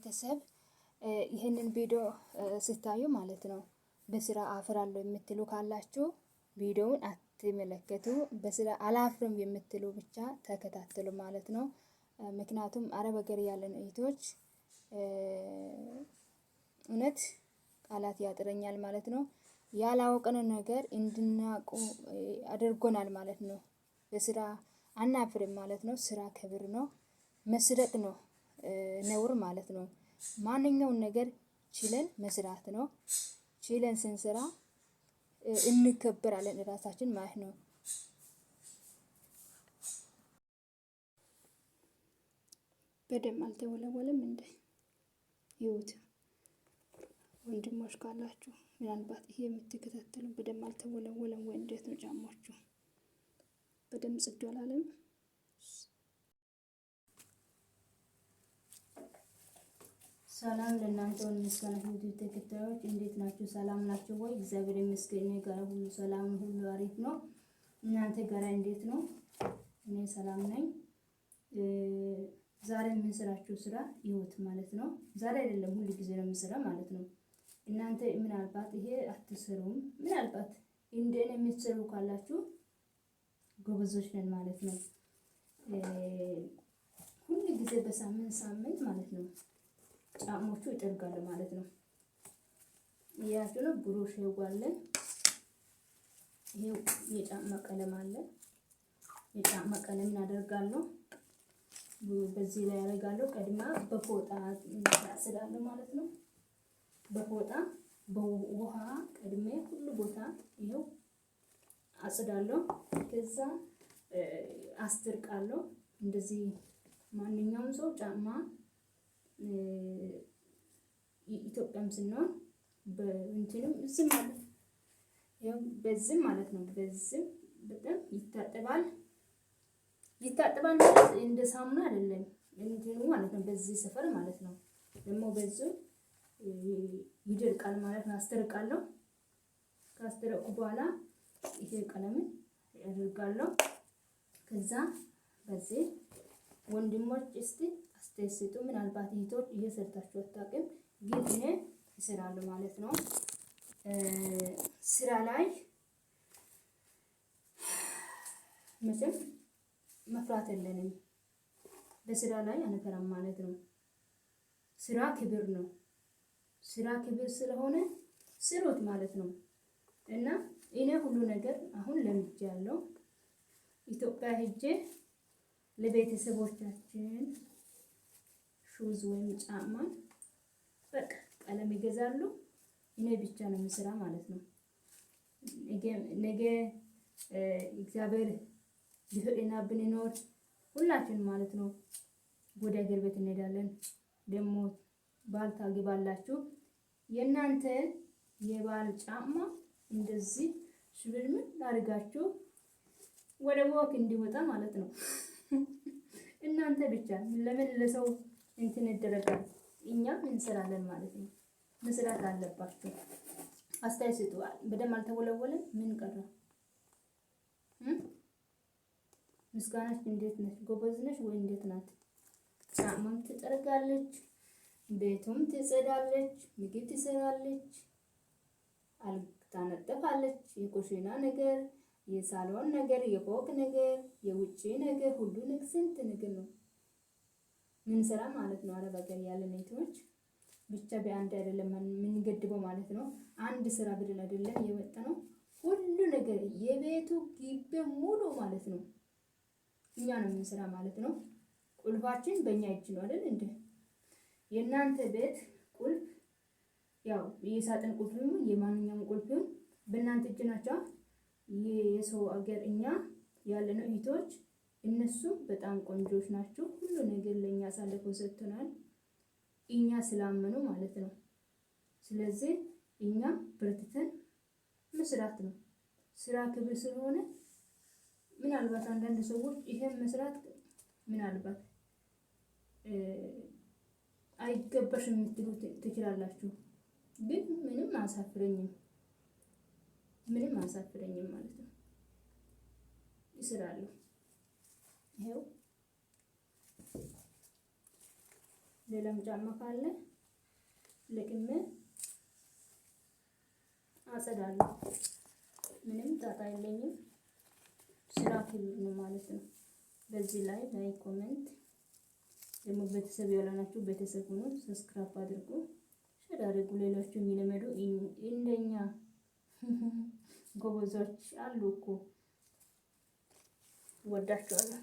ቤተሰብ ይህንን ቪዲዮ ስታዩ ማለት ነው በስራ አፍራለሁ የምትሉ ካላችሁ ቪዲዮውን አትመለከቱ። በስራ አላፍርም የምትሉ ብቻ ተከታተሉ ማለት ነው። ምክንያቱም አረብ ሀገር ያለን እህቶች እውነት ቃላት ያጥረኛል ማለት ነው። ያላወቅነው ነገር እንድናውቁ አድርጎናል ማለት ነው። በስራ አናፍርም ማለት ነው። ስራ ክብር ነው። መስረቅ ነው ነውር ማለት ነው። ማንኛውን ነገር ችለን መስራት ነው። ችለን ስንሰራ እንከበራለን ራሳችን ማለት ነው። በደም አልተወለወለም እንደ ይሁት ወንድሞች ካላችሁ ምናልባት ይሄ የምትከታተሉ በደም አልተወለወለም ወይ እንዴት ነው ጫማችሁ? በደም ጽዱ አላለም? ሰላም ለእናንተ ወንስካና ዩቲዩብ ተከታዮች እንዴት ናችሁ? ሰላም ናችሁ ወይ? እግዚአብሔር ይመስገን እኔ ጋር ሁሉ ሰላም ሁሉ አሪፍ ነው። እናንተ ጋር እንዴት ነው? እኔ ሰላም ነኝ። ዛሬ የምንሰራችሁ ስራ ይሁት ማለት ነው። ዛሬ አይደለም ሁሉ ጊዜ ነው የምንሰራ ማለት ነው። እናንተ ምናልባት ይሄ አትሰሩም፣ ምናልባት እንደኔ የምትሰሩ ካላችሁ ጎበዞች ነን ማለት ነው። ሁሉ ጊዜ በሳምንት ማለት ነው ጫሞቹ ይጠርጋሉ ማለት ነው። ያችሁ ነው ብሩሽ ይጓለን። ይሄው የጫማ ቀለም አለ። የጫማ ቀለም እናደርጋለሁ። በዚህ ላይ ያደርጋለሁ። ቀድማ በፎጣ እንታስራለሁ ማለት ነው። በፎጣ በውሃ ቀድሜ ሁሉ ቦታ ይሄው አጽዳለሁ። ከዛ አስተርቃለሁ። እንደዚህ ማንኛውም ሰው ጫማ ኢትዮጵያም ስንሆን በእንትንም እዚህ ማለት ያው በዚህ ማለት ነው። በዚህ በጣም ይታጠባል ማለት እንደ ሳሙና አይደለም እንትኑ ማለት ነው። በዚህ ሰፈር ማለት ነው። ደግሞ በዚህ ይደርቃል ማለት ነው። አስተርቃለሁ። ካስተረቁ በኋላ ይሄ ቀለምን ያደርጋለሁ። ከዛ በዚህ ወንድሞች እስቲ አስተያየት ምናልባት እህቶች እየሰርታችሁ አታውቅም፣ ግን እኔ እሰራለሁ ማለት ነው። ስራ ላይ መቼም መፍራት የለንም። በስራ ላይ አንፈራም ማለት ነው። ስራ ክብር ነው። ስራ ክብር ስለሆነ ስሩት ማለት ነው። እና እኔ ሁሉ ነገር አሁን ለምጃለሁ። ኢትዮጵያ ሄጄ ለቤተሰቦቻችን ሹዝ ወይም ጫማ በቃ ቀለም ይገዛሉ። እኔ ብቻ ነው የምሰራ ማለት ነው። ነገ እግዚአብሔር ቢፈቅድና ብንኖር ሁላችን ማለት ነው ወደ ሀገር ቤት እንሄዳለን። ደግሞ ባል ታገባላችሁ። የእናንተ የባል ጫማ እንደዚህ ሽብልምን አድርጋችሁ ወደ ወክ እንዲወጣ ማለት ነው። እናንተ ብቻ ለምን ለሰው እንትን ይደረጋል? እኛም እንሰራለን ማለት ነው። መስራት አለባችሁ። አስተያየት ስጡ። በደም አልተወለወለም ምን ቀረ? ምስጋናሽ እንዴት ነሽ? ጎበዝ ነሽ ወይ እንዴት ናት? ጫማም ትጠርጋለች፣ ቤቱም ትጸዳለች፣ ምግብ ትሰራለች፣ ታነጥፋለች። የኩሽና ነገር፣ የሳሎን ነገር፣ የፎቅ ነገር፣ የውጪ ነገር ሁሉ ነገር ስንት ነገር ነው ምን ሰራ ማለት ነው። አረብ ሀገር ያለን እህቶች ብቻ በአንድ አይደለም የምንገድበው ማለት ነው። አንድ ስራ ብለን አይደለም የወጣነው። ሁሉ ነገር የቤቱ ግቢ ሙሉ ማለት ነው እኛ ነው የምንሰራ ማለት ነው። ቁልፋችን በእኛ እጅ ነው አይደል እንዴ? የእናንተ ቤት ቁልፍ ያው የሳጥን ቁልፍም የማንኛውም ቁልፍም በእናንተ እጅ ናቸው። የሰው ሀገር እኛ ያለነው እህቶች እነሱ በጣም ቆንጆች ናቸው። ሁሉ ነገር ለኛ አሳልፈው ሰጥተናል። እኛ ስላመኑ ማለት ነው። ስለዚህ እኛ በርትተን መስራት ነው። ስራ ክብር ስለሆነ ምናልባት አንዳንድ ሰዎች ይሄን መስራት ምናልባት አይገባሽም የምትሉ ትችላላችሁ። ግን ምንም አያሳፍረኝም ማለት ነው። ይስራሉ። ይሄው ሌላም ጫማ ካለ ለቅሜ አጸዳለሁ። ምንም ጣጣ የለኝም። ስራ ክብር ነው ማለት ነው። በዚህ ላይ ኮሜንት ደግሞ ቤተሰብ ያላችሁ ቤተሰብ ሁኑ። ሰብስክራይብ አድርጉ፣ ሼር አድርጉ። ሌሎቹ የሚለመዱ እንደኛ ጎበዞች አሉ እኮ። ወዳችኋለሁ።